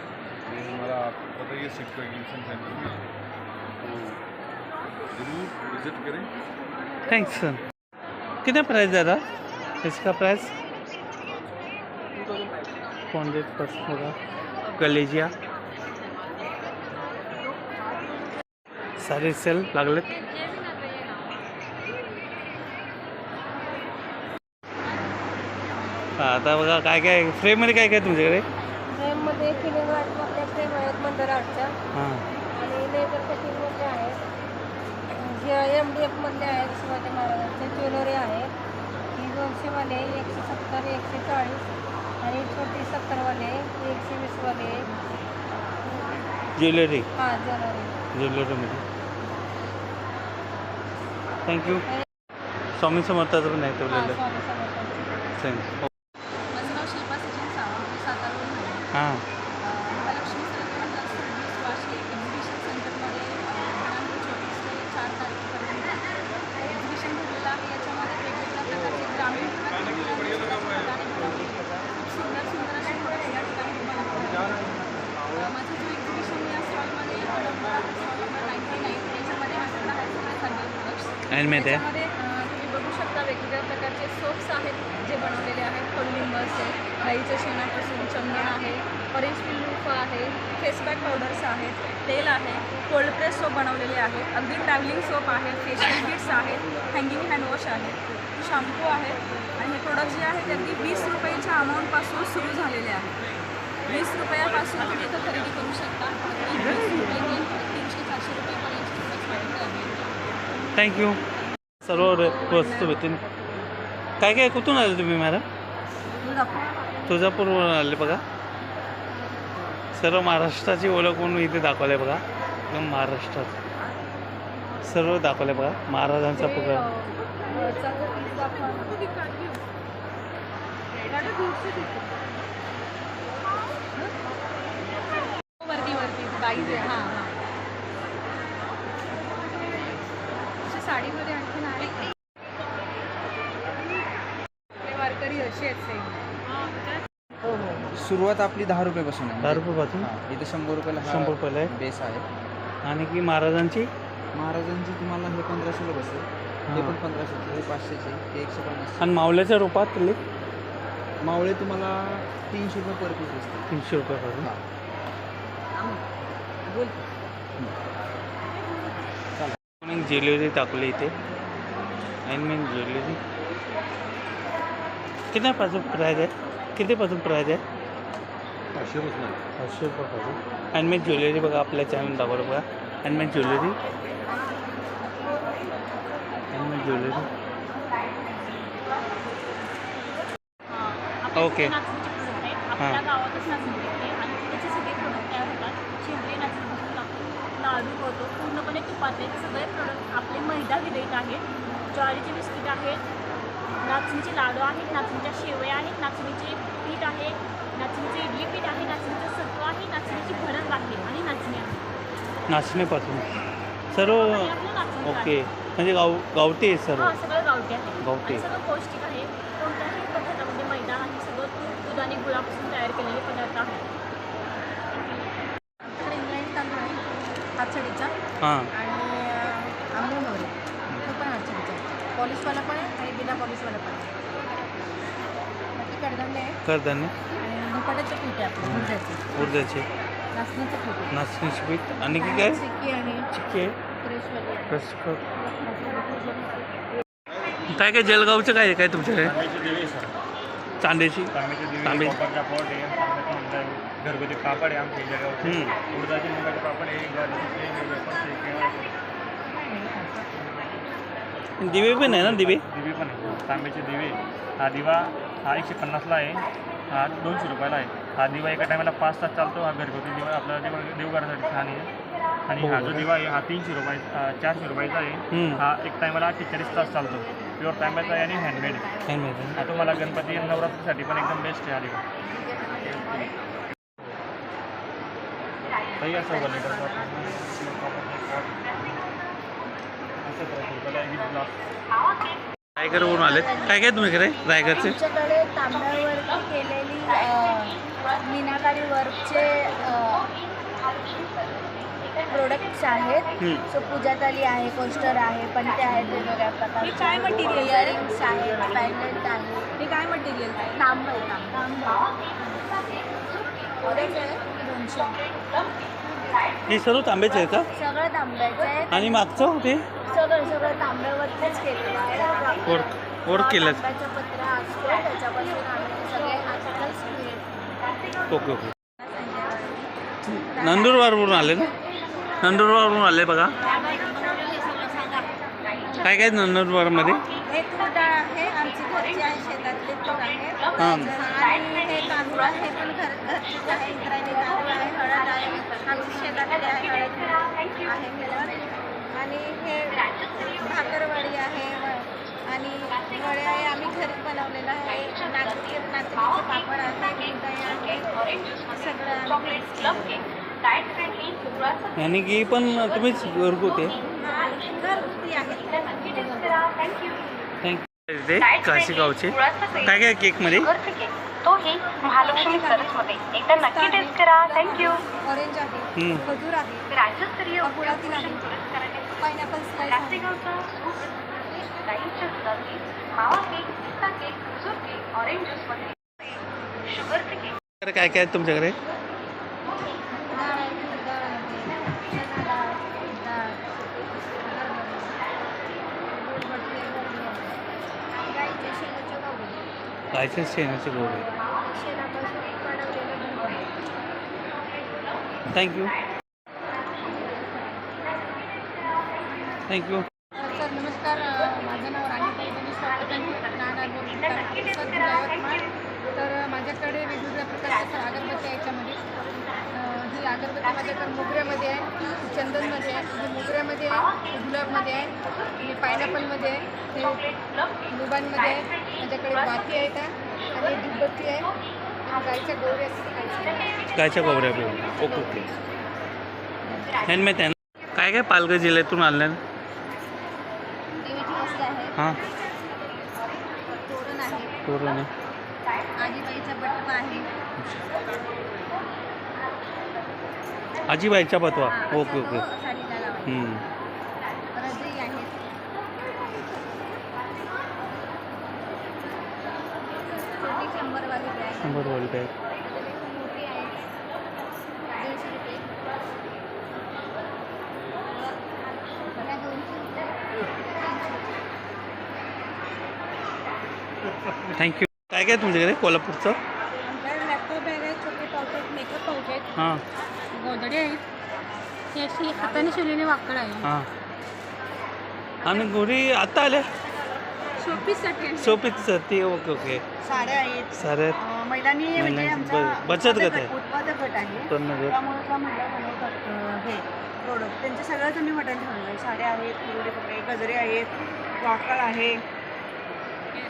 ये हमारा आपको पता ही है सिक्को एग्जीबिशन सेंटर में, तो ज़रूर विज़िट करें.
Thanks sir. कितना प्राइस ज़्यादा इसका? प्राइस 400 होगा. गलेजिया सारे सेल लागले. आता बघा काय काय फ्रेममध्ये काय काय तुमच्याकडे?
फ्रेममध्ये फिलिंग आर्टमधल्या फ्रेम आहेत, मंदार आर्टच्या,
हां
आणि लेझर कटिंगमधले आहेत, MDF मधले आहेत, शिवाजी महाराजांचे ज्वेलरी आहे. ही 200वाले, 170, 140, आणि छोटी 70वाले, 120वाले.
ज्वेलरी.
हां, ज्वेलरी.
ज्वेलरीमध्ये. थँक्यू. स्वामी समर्थाचं पण आहे
हां,
ठेवलेलं.
स्वामी समर्थांचे.
सेम.
माझं नाव शिल्पा सचिन सावंत, मी सातारावरून आहे.
हां
महालक्ष्मी सर्कल वाशी एक्झिबिशन सेंटरमध्ये दिनांक 24 ते 4 तारखेपर्यंत एक्झिबिशन भरलेलं आहे. याच्यामध्ये वेगवेगळ्या प्रकारचे ग्रामीण किंवा खूप सुंदर सुंदर असे
हँडमेड आहे.
त्याच्यामध्ये तुम्ही बघू शकता वेगवेगळ्या प्रकारचे सोप्स आहेत जे बनवलेले आहेत. कडुलिंब असेल, गाईच्या शेणापासून चंदन आहे, ऑरेंज पिल लूफ आहे, फेस पॅक पावडर्स आहेत, तेल आहे, कोल्ड प्रेस सोप बनवलेले आहेत, अगदी ट्रॅव्हलिंग सोप आहे, फेशियल किट्स आहेत, हँगिंग हँडवॉश आहे, शॅम्पू आहे. आणि हे प्रोडक्ट जे आहेत ते अगदी 20 रुपयाच्या अमाऊंटपासून सुरू झालेले आहेत. 20 रुपयापासून तुम्ही इथं खरेदी करू शकता. 20 रुपये 300-400 रुपयापर्यंत आहे.
थँक्यू. सर्व वस्तू भेटून. काय काय कुठून आले तुम्ही मॅडम? तुळजापूरवरून आले बघा. सर्व महाराष्ट्राची ओळख म्हणून इथे दाखवलं आहे बघा. एकदम महाराष्ट्रात सर्व दाखवलं आहे बघा. महाराजांचा पगार.
वरती बाईज आहे. हां हां अशी साडीमध्ये आणखीन आहे. ते वारकरी असे आहेत सेम.
हो हो सुरुवात आपली 10 रुपयापासून आहे.
10 रुपयापासून
हां इथे 100 रुपयाला
100 रुपयाला आहे.
बेस आहे.
आणि की महाराजांची
महाराजांची तुम्हाला हे 1500ला बसेल. हे पण 1500चे, हे 500चे, हे 150.
आणि मावल्याच्या रूपात तुले
मावळे तुम्हाला 300 रुपये पर पीस असते.
300 रुपयापासून. ज्वेलरी टाकली इथे. हँडमेड ज्वेलरी कितीपासून प्राईज आहे? कितीपासून प्राईज आहे?
500 रुपये.
500 रुपयापासून. हँडमेड ज्वेलरी बघा आपल्या चॅनल दाखवलं बघा. Handmade jewellery. Handmade jewellery. Okay.
आपल्या गावातच नाचणी भेटते आणि त्याचे सगळे प्रोडक्ट तयार होतात. शेंद्रे नाचणीपासून लाडू होतो पूर्णपणे तुपातले. सगळे प्रोडक्ट आपले मैदा विरहित आहेत. ज्वारीचे बिस्किट आहेत, नाचणीचे लाडू आहेत, नाचणीच्या शेवया आहेत, नाचणीचे पीठ आहे, नाचणीचे इडली पीठ आहे, नाचणीचं सत्व आहे, नाचणीची भडंग आहे आणि नाचणी आहे.
नाचणीपासून सर्व.
आणि आपलं नाचणी
ओके. म्हणजे गावठी आहे सर्व.
हां सगळं गावठी आहे.
गावठी.
आणि सगळं पौष्टिक आहे. कोणत्याही पदार्थामध्ये मैदा आणि सगळं दूध आणि गुळापासून तयार केलेले पदार्थ आहेत.
इंग्लंड तांदूळ आहे हातसडीचा
हां.
आणि आंबेमोहरी तो पण हातसडीचा. पॉलिशवाला पण आहे आणि बिना पॉलिशवाला पण आहे. बाकी कडधान्य आहे
कडधान्य.
आणि धपाट्याचं पीठ आहे आपलं उडदाचं.
उडदाचे.
नाचणीचं पीठ आहे.
नाचणीचे पीठ. आणि की काय?
चिक्की आहे.
चिक्की आहे.
फ्रेशवाली आहे.
फ्रेश. काय काय जलगावचं काय आहे काय तुमच्याकडे? चांदेची. तांबे.
घरगुती पापड आहे आमच्या जळगावचे. उडदाचे मुगाचे पापड आहे.
दिवे पण आहे ना? दिवे
दिवे पण आहे. तांब्याचे दिवे. हा दिवा हा 150ला आहे. हा 200 रुपयाला आहे. हा दिवा एका टायमाला 5 तास चालतो. हा घरगुती दिवा आपला देवघरासाठी छान आहे. आणि हा जो दिवा आहे हा 300 रुपये 400 रुपयाचा आहे. हा एक टायमाला 48 तास चालतो. प्युअर तांब्याचा आहे आणि हँडमेड आहे.
हँडमेड.
हा तुम्हाला गणपती आणि नवरात्रीसाठी पण एकदम बेस्ट आहे हा दिवा. तयार 100 लिटरचा
रायगडवरून आले. काय काय तुम्ही करे रायगडचे?
आमच्याकडे तांब्यावरती केलेली मीनाकारी वर्कचे प्रोडक्ट्स आहेत. सो पूजा थाली आहे, कोस्टर आहे, पणते आहेत वेगवेगळ्या प्रकारचे.
काय मटेरियल?
इयरिंग्स आहेत, पॅन्डेंट आहे.
हे काय मटेरियल आहे?
तांब आहे. ऑरेंज आहे 200.
हे सर्व तांब्याचे आहे का?
सगळं तांब्याचं आहे.
आणि मागचं ते
सगळं तांब्यावरतीच केलेलं आहे.
वर्क केलं.
तांब्याचं पत्र असतो त्याच्यापासून आम्ही सगळे आर्टिकल्स.
Okay okay. नंदुरबारवरून आले ना? नंदुरबारवरून आले बघा. काय काय नंदुरबारमध्ये?
हे तूर डाळ आहे आमची घरची आहे, शेतातले तूर आहे.
हां.
आणि हे तांदूळ आहे पण घरचीच आहे. इंद्रायणी तांदूळ आहे. हळद आहे आमची शेतातली आहे. हळद आहे मिळत. आणि हे भाकरवडी आहे आणि वड्या आहे आम्ही घरी बनवलेलं आहे. नाचणीचे पापड आहे, मिठाई आहे, सगळं आम्ही
यानी की पण तुम्हीच घरगुती
घरगुती आहे.
थँक्यू. ते काशी गावचे काय काय केकमध्ये?
तोही महालक्ष्मी सरसमध्ये एकदा नक्की टेस्ट करा. थँक्यू.
ऑरेंज आहे, खजूर आहे,
राज्यस्तरीय
गुळातील आहे,
पुरस्काराचे
पायनॅपल स्लाइस आहे.
प्लास्टिकचा गाईच्या दुधाचे मावा केक, पिस्ता केक, खजूर केक, ऑरेंज ज्यूसमध्ये शुगरचे केक.
काय काय आहे तुमच्याकडे?
डाळ आहे, तूर डाळ आहे, चणा डाळ, उडीद डाळ, हरभरा, बटाटे, गाईचे शेणाचे गहू,
गायच्या शेणाचे गोळे.
शेणापासून बनवलेलं दूध आहे.
थँक्यू. थँक्यू.
सर नमस्कार, माझं नाव राणीताई गणेश पाटील, नाणार यवतमाळ. तर माझ्याकडे वेगवेगळ्या प्रकारच्या अगरबत्त्या याच्यामध्ये ही अगरबत्ती माझ्याकडे मोगऱ्यामध्ये आहे, चंदनमध्ये आहे, ही मोगऱ्यामध्ये आहे, गुलाबमध्ये आहे, ही पायनॅपलमध्ये आहे, हे लुबानमध्ये आहे, माझ्याकडे वाती आहेत आणि धूपबत्ती आहे, आणि गाईच्या गोवऱ्या असतात.
गायच्या गोबऱ्या पिऊन. Okay okay. हँडमेड आहे ना? काय काय पालघर जिल्ह्यातून आणलं?
देवीची वस्तू आहे,
हां,
तोरण आहे,
तोरण आहे.
आजीबाईचा बटवा आहे,
आजीबाईचा बतवा. Okay okay.
साडीला लावायची, रजई आहे, छोटी 100वाली बॅग आहे,
100 वाली काय?
मोठी आहे 150 रुपये, या 200
थँक्यू. काय काय तुमच्याकडे कोल्हापूरचं?
आमच्याकडे लॅपटॉप बॅग आहे, छोटे पाऊच आहेत, मेकअप पाऊच आहेत,
हां
गोधडी आहेत, ही अशी हाताने शिवलेली वाकड आहे,
हां. आणि गोरी आता आल्या
शोपीससाठी आहे.
शोपीचं ते. Okay okay.
साड्या आहेत,
सारे
महिलांनी म्हणजे
महिलांची
आमचा
बचत गट आहे.
उत्पादक गट आहे,
उत्पन्न गट.
त्यामुळे त्या महिला बनवतात हे प्रोडक्ट. त्यांचे सगळ्याच आम्ही मटण ठेवलं आहे. साड्या आहेत, कुरडे कपडे, गजरे आहेत, वाकड आहे,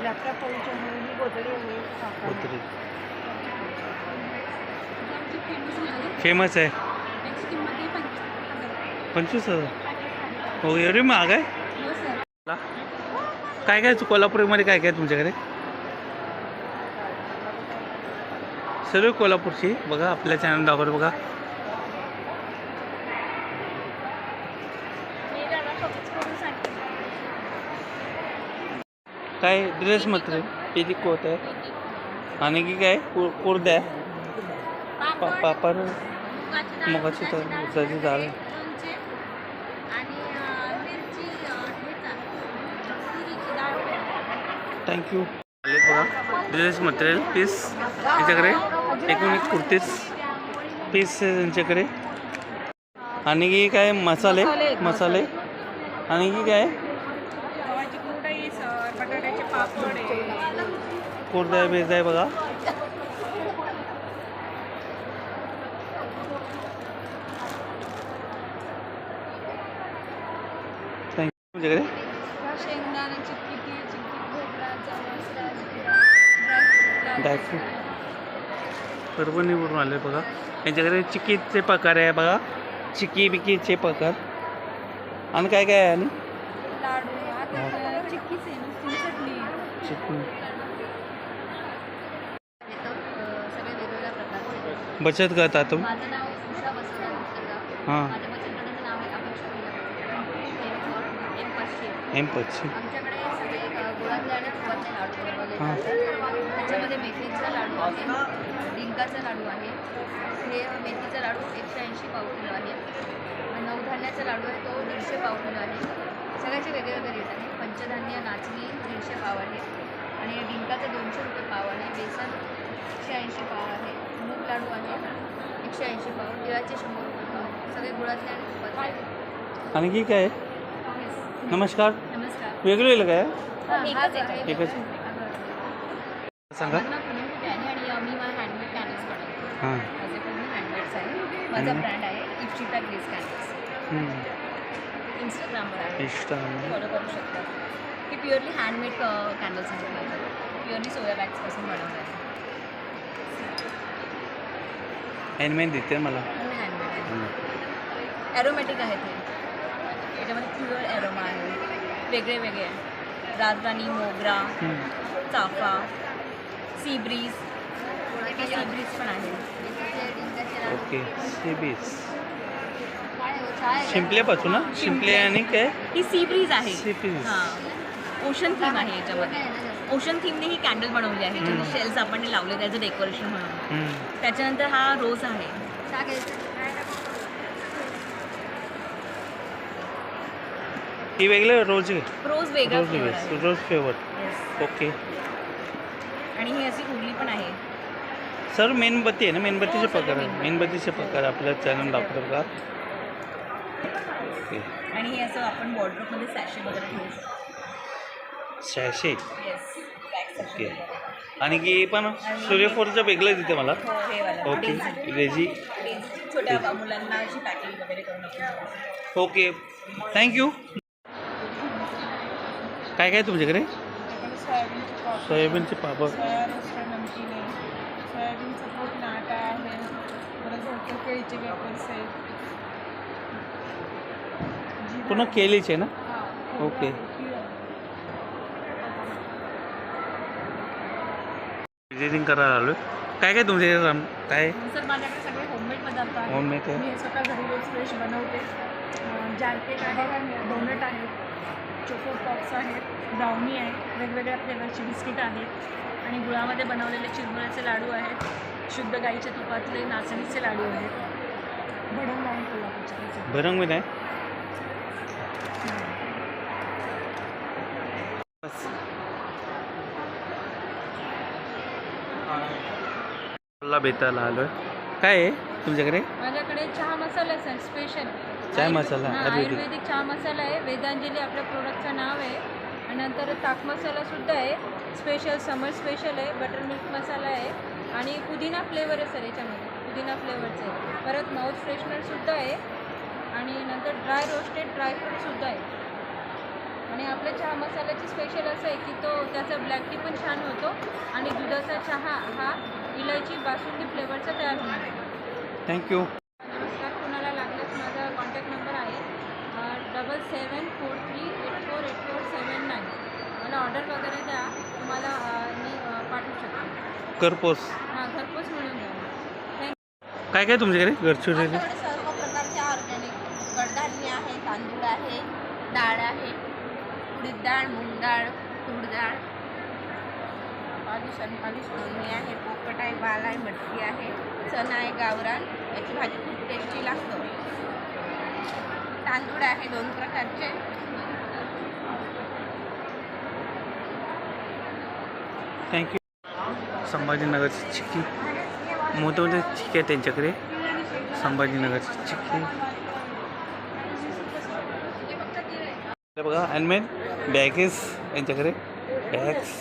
लॅपटॉप पाऊच आहे, ही गोधडी आहे, वाकड आहे.
कोथरूड.
आमची फेमस आहे,
फेमस आहे.
त्याची किंमत आहे 25,000.
25,000. हो, एवढी महाग आहे?
हो सर.
काय काय कोल्हापूरमध्ये काय काय तुमच्याकडे? सर्व कोल्हापूरची बघा आपल्या चॅनल दाखवर बघा. काय ड्रेस मटेरियल पेटीकोट आहे आणि की काय कुर्द्या आहे, पापड, मुगाची उसाची डाळ आहे.
लोणचे आणि मिरची ह्याचा तुरीची डाळ.
थँक्यू. आले बघा ड्रेस मटेरियल पीस यांच्याकडे, एकूण एक कुर्तीस पीस आहे त्यांच्याकडे. आणि की काय मसाले मसाले आणि की काय
गव्हाची कुरडई, बटाट्याचे पापड आहे.
कुर्दा आहे बेज आहे बघा. थँक्यू. तुमच्याकडे
शेंगदाण्याची चिक्की, खोबरा, जवस,
ड्रायफ्रूट परभणीवरून आले बघा. यांच्याकडे चिक्कीचे प्रकार आहे बघा, चिक्की बिकीचे प्रकार. आणि काय काय आहे? आणि
लाडू, आता चिक्कीच आहे, नुसती चटणी आहे.
चिकनी
सगळे वेगवेगळ्या प्रकारचे.
बचत गट आता.
माझं नाव उषा बसवराज मुस्तफा.
हां,
माझ्या बचत गटाचं नाव आहे अपेक्षा M500.
M500.
आमच्याकडे सगळे गुळातले आणि तुपातले लाडू बनवले
हां.
जातात. त्याच्यामध्ये मेथीचा लाडू आहे, डिंकाचा लाडू आहे, हे मेथीचा लाडू 180 पाव किलो आहे, नवधान्याचा लाडू आहे तो 150 पाव किलो आहे. सगळ्याचे वेगवेगळे रेट आहे. पंचधान्य नाचणी 150 पाव आहे आणि डिंकाचा 200 रुपये पाव आहे, बेसन 180 पाव आहे, मूग लाडू आहे 180 पाव, तिळाचे 100 रुपये पाव, सगळे गुळातले आणि तुपातले.
आणि की काय? नमस्कार.
नमस्कार.
वेगळं वेगळं काय
हाच आहे.
एकच सांगा.
माझं नाव पूनम कुट्याने आणि मी माझं हँडमेड कॅन्डल्स बनवते.
हां.
माझे पूर्ण हँडमेड्स आहे. माझा ब्रँड आहे इप्शिता ग्लेस कॅन्डल्स. इंस्टाग्रामवर आहे,
इंस्टाग्राम.
फॉलो करू शकता. ही प्युअरली हँडमेड कॅन्डल्स आहेत माझे, प्युअरली सोया वॅक्सपासून बनवलं आहे.
हँडमेड देते मला.
हँडमेड आहे, ॲरोमॅटिक आहेत हे. त्याच्यामध्ये प्युअर ॲरोमा आहे, वेगळे वेगळे आहे. राजराणी, मोगरा, चाफा, सी ब्रीज,
आपल्याकडे ब्रीज पण आहे.
ओके सी बीच शिंपल्यापासून ना शिंपले आणि काय
ही सी ब्रीज आहे.
सी बीच
हां ओशन थीम आहे याच्यामध्ये. ओशन थीमने ही कॅन्डल बनवली आहे ज्याचे शेल्स आपण लावले त्याचं डेकोरेशन म्हणून. त्याच्यानंतर हा रोज आहे.
ही वेगळं रोज
रोज वेगळा
रोज
flavor आहे.
Rose flavour
Yes.
ओके.
आणि ही अशी उरली पण आहे.
सर मेणबत्ती आहे ना मेणबत्तीचे
हो, सगळे
प्रकार आहे
मेणबत्ती.
मेणबत्तीचे प्रकार आपल्या चॅनल दाखवतो का ओके.
आणि हे असं आपण वॉर्डरोबमध्ये सॅशे वगैरे ठेवू शकतो.
शहाशे
येस बॅग
ओके.
सॅशे.
आणि की पण सूर्यफोरचं वेगळं देते मला
हो हे वाला
ओके
डेझी.
रेजी
डेझीची छोट्या मुलांना अशी पॅकिंग वगैरे करून आपण
ओके थँक्यू. काय काय तुमच्याकडे सोयाबीनचे पापड
नमकीन आहे, सोयाबीनचं पोट नाटा आहे, परत झोडके केळीचे वेफर्स आहेत.
पुन्हा केलीच आहे ना ओके. विजिटिंग करायला आलो काय काय तुमच्याकडे काय
सर माझ्याकडे सगळे होममेड पदार्थ आहेत.
होममेड आहे
मी हे स्वतः घरी रोज फ्रेश बनवते. जार केक आहे, डोनट आहे, चोको पॉप्स आहेत, ब्राउनी आहे, वेगवेगळ्या फ्लेवरची बिस्किट आहेत आणि गुळामध्ये बनवलेले चिरमुऱ्याचे लाडू आहेत, शुद्ध गाईच्या तुपातले नाचणीचे लाडू आहेत, भडंग आहे कोल्हापूरचे.
भरंग नाही बेताला आलो काय आहे तुमच्याकडे
माझ्याकडे चहा मसालाच आहे स्पेशल.
चाय मसाला
आयुर्वेदिक चहा मसाला आहे. वेदांजली आपल्या प्रोडक्टचं नाव आहे. आणि नंतर ताक मसालासुद्धा आहे स्पेशल. समर स्पेशल आहे. बटर मिल्क मसाला आहे आणि पुदिना फ्लेवर आहे सर याच्यामध्ये. पुदिना फ्लेवरचं आहे. परत माउथ फ्रेशनरसुद्धा आहे आणि नंतर ड्राय रोस्टेड ड्रायफ्रूटसुद्धा आहे. आणि आपल्या चहा मसाल्याची स्पेशल असं आहे की तो त्याचा ब्लॅक टी पण छान होतो आणि दुधाचा चहा हा इलायची बासुंदी फ्लेवरचा तयार होणार आहे.
थँक्यू.
नमस्कार. कुणाला लागल्यास माझा कॉन्टॅक्ट नंबर आहे 7743848479. मला ऑर्डर वगैरे द्या तुम्हाला मी पाठवू शकते.
घरपोच
हां घरपोच मिळून द्या.
काय काय तुमच्याकडे घरची
आमच्याकडे सर्व प्रकारचे ऑर्गॅनिक कडधान्य आहे, तांदूळ आहे, डाळ आहे, उडीद डाळ, मूग डाळ, तूर डाळ, पालिश फोडणी आहे, पोपट आहे, वाल आहे, मटकी आहे, चणा आहे, गावरान. याची भाजी खूप टेस्टी लागतो. तांदूळ आहे 2 प्रकारचे.
थँक्यू. संभाजीनगरची चिक्की मोठे मोठे चिक्की आहे त्यांच्याकडे. संभाजीनगरची चिक्की हे बघा हँडमेड बॅगेस यांच्याकडे बॅग्स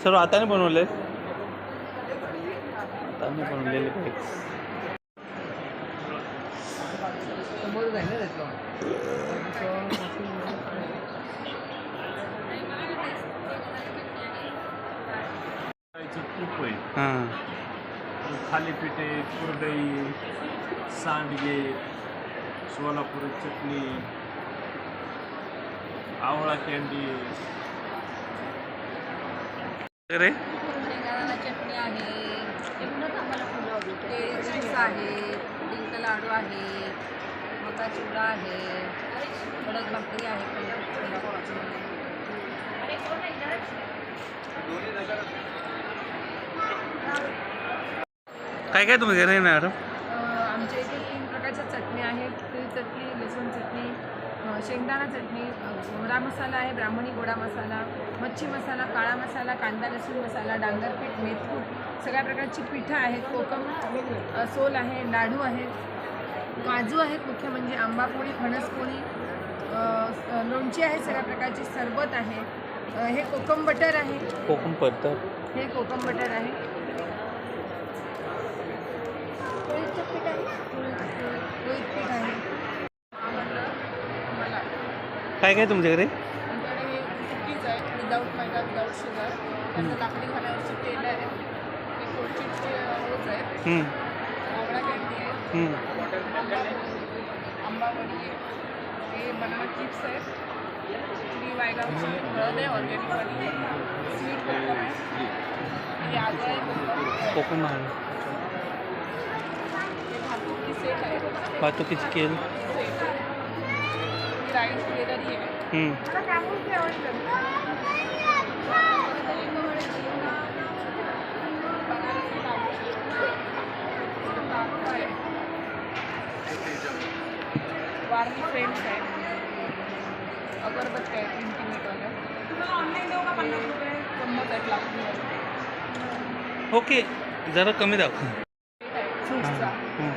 सर्व हाताने बनवले बनवलेले बॅग्स.
तूप आहे,
हां
थालीपीठ आहे, कुरडई, सांडगे, सोलापुरी चटणी, आवळा कँडी.
अरे
शेंगदाणा चटणी आहे, केळी चिप्स आहे, डिंक लाडू आहे, मका चिवडा आहे, कडक भाकरी आहे कोल्हापूरची.
काय काय तुमच्याकडे मॅडम
आमच्या इथे 3 प्रकारच्या चटणी आहेत. तिळ चटणी, लसूण चटणी, शेंगदाणा चटणी, गोडा मसाला आहे, ब्राह्मणी गोडा मसाला, मच्छी मसाला, काळा मसाला, कांदा लसूण मसाला, डांगरपीठ, मेथकूट, सगळ्या प्रकारची पिठं आहेत, कोकम सोल आहे, लाडू आहे, काजू आहेत, मुख्य म्हणजे आंबापोळी, फणसपोळी, लोणची आहे, सगळ्या प्रकारची सरबत आहे. हे कोकम बटर आहे.
कोकम पद्धत
हे कोकम बटर आहे. पोळीचं पीठ आहे. पोळीत पीठ आहे. मला
काय काय तुमच्याकडे
आमच्याकडे हे कुकीज आहेत विदाऊट मैदा विदाऊट शुगर. त्याचं लाकडी खाण्यावरची तेल आहे. हे कोळशीचे रोज आहेत. आवळा कँडी आहे. आंबावडी आहे. हे बनाना चिप्स आहेत.
ही वायगावची हळद आहे ऑर्गॅनिकवाली, स्वीट कोकम आहे, ही आलं आहे कोकम,
कोकण आहे,
हे भातुकली सेट आहे,
वाहतुकीची केल.
सेट आहे, ही राईस ज्वेलरी आहे. वारली फ्रेंड्स आहे, अगरबत्ती आहे इंटिमेटवाल्या, तुम्हाला ऑनलाईन देऊ का 50 रुपये चम्मच आहेत लाकडी.
ओके, जरा कमी दाखव.
फ्रूट्सचा
हं.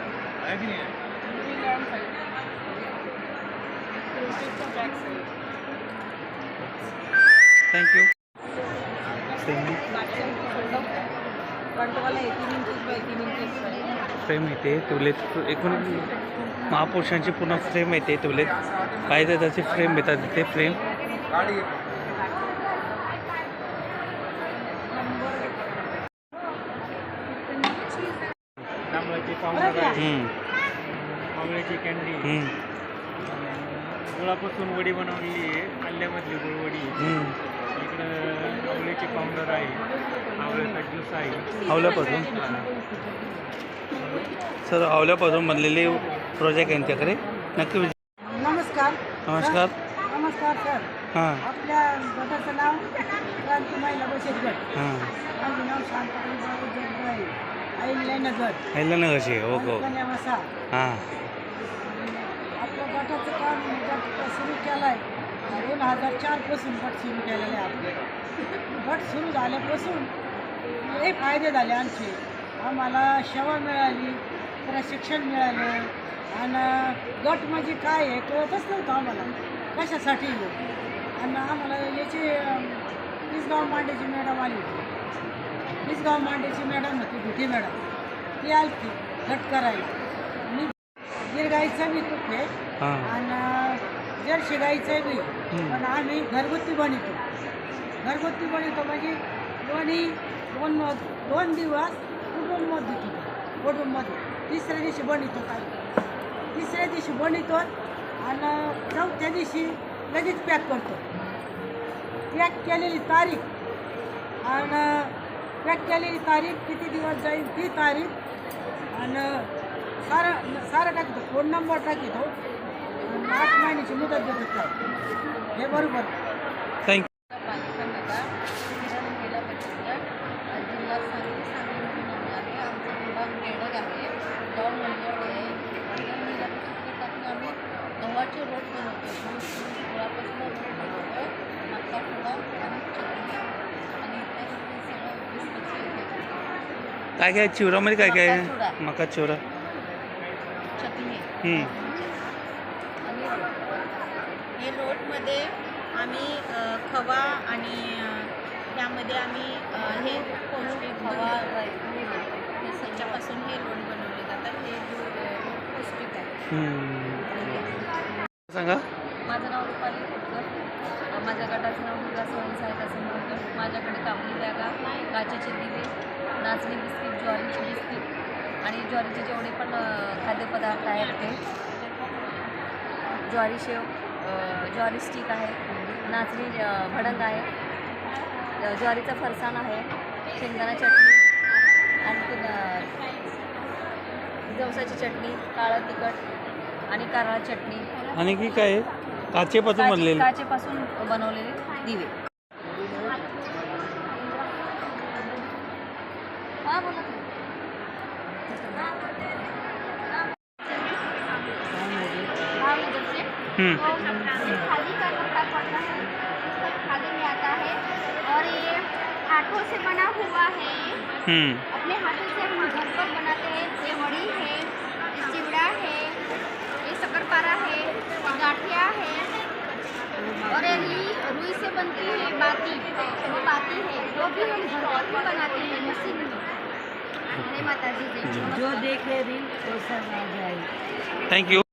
थँक्यू.
कंटवाला 18 इंचेस बाय 18 इंचेस आहे.
फ्रेम येते तुलेत, एकूण महापुरुषांची पूर्ण फ्रेम येते तुलेत. पाहिजे त्याची फ्रेम येतात तिथे फ्रेम.
जांभळाची पावडर आहे,
हं.
आवळ्याची कॅन्डी,
हं.
गुळापासून वडी बनवलेली आहे, आल्यामधली गुळवडी.
हं.
इकडं आवळ्याची पावडर आहे, आवळ्याचा ज्यूस आहे.
आवल्यापासून सर, आवल्यापासून बनलेले प्रोजेक्ट यांच्याकडे नक्की
नमस्कार.
नमस्कार.
नमस्कार सर.
हां
आपल्या गटाचं नाव क्रांती महिला बचत गट.
हां
माझं नाव शांताबाई बाबू जगदाळे, अहिल्यानगर,
अहिल्यानगरची. ओके.
कन्यावसा.
हां
आपल्या गटाचं काम गट सुरू केलं आहे 2004 पासून गट सुरू केलेलं आहे. आपले गट सुरू झाल्यापासून लई फायदे झाले आमचे. आम्हाला सेवा मिळाली, प्रशिक्षण मिळालं, आणि गट म्हणजे काय आहे कळतच नव्हतं आम्हाला कशासाठी. आणि आम्हाला याची तिसगाव मांडेची मॅडम आली होती. तिसगाव मांडेची मॅडम होती, भुटे मॅडम, ती आली ती गट करायला. मी गिरगाईचं बी तूप आहे
हां
आणि जर्सी गाईचं बी, पण आम्ही घरगुती बनवतो. घरगुती बनवतो म्हणजे दोन दिवस कुटुंबमध्ये देतो, कुटुंबमध्ये. तिसऱ्या दिवशी बनवतो, काय तिसऱ्या दिवशी बनवतो आणि चौथ्या दिवशी लगेच पॅक करतो. पॅक केलेली तारीख आणि पॅक केलेली तारीख किती दिवस जाईल ती तारीख आणि सारं टाकतो, फोन नंबर टाकतो, 8 महिन्याची मुदत देतो. काय हे बरोबर.
थँक्यू.
पालिका नगर किरण महिला बचत गट, जिल्हा सांगली आहे. आमचा विभाग बेडग आहे, गाव मंडळ आहे. किरण महिला बचत गटातून आम्ही गव्हाचे रोट बनवतो, गुळापासून रोट बनवतो, मका फुला आणि चटणी आणि इतर सगळं बिस्किटचे
काय काय चिवरामध्ये काय काय
मका चिवडा.
आहे? मका चिवरा.
चटणी.
हं.
आणि हे रोटमध्ये आम्ही खवा आणि त्यामध्ये आम्ही हे पौष्टिक खवा हे त्याच्यापासून हे रोट बनवले जातात. हे रोट पौष्टिक आहे.
सांगा.
माझं नाव रुपाली खोटकर, माझ्या गटाचं नाव दुर्गा सहायता समूह. माझ्याकडे कापडी बॅगा, काचेचे दिवे, नाचणी बिस्किट, ज्वारीचे बिस्किट आणि ज्वारीचे जेवढे पण खाद्यपदार्थ आहेत ते, ज्वारी शेव, ज्वारी स्टिक आहे, नाचणी भडंग आहे, ज्वारीचा फरसाण आहे, शेंगदाणा चटणी, आणखी जवसाची चटणी, काळं तिखट आणि कारळा चटणी
आणि की काय आहे? काचेपासून बनलेले.
काचेपासून बनवलेले दिवे. हां बोला.
खादी का कपड़ा पड़ता है, खादी में आता है और ये हाथों से बना हुआ है. अपने हाथों से हम घर पर बनाते हैं. ये वड़ी है, ये चिवड़ा है, ये शक्करपारा है, ये गाठिया है और ये रुई से बनती है बाती. वो बाती है, वो भी हम घर पर भी बनाते हैं मशीन में. जय माता दी. जो देखे रील वो सब आ जाए.
थँक्यू.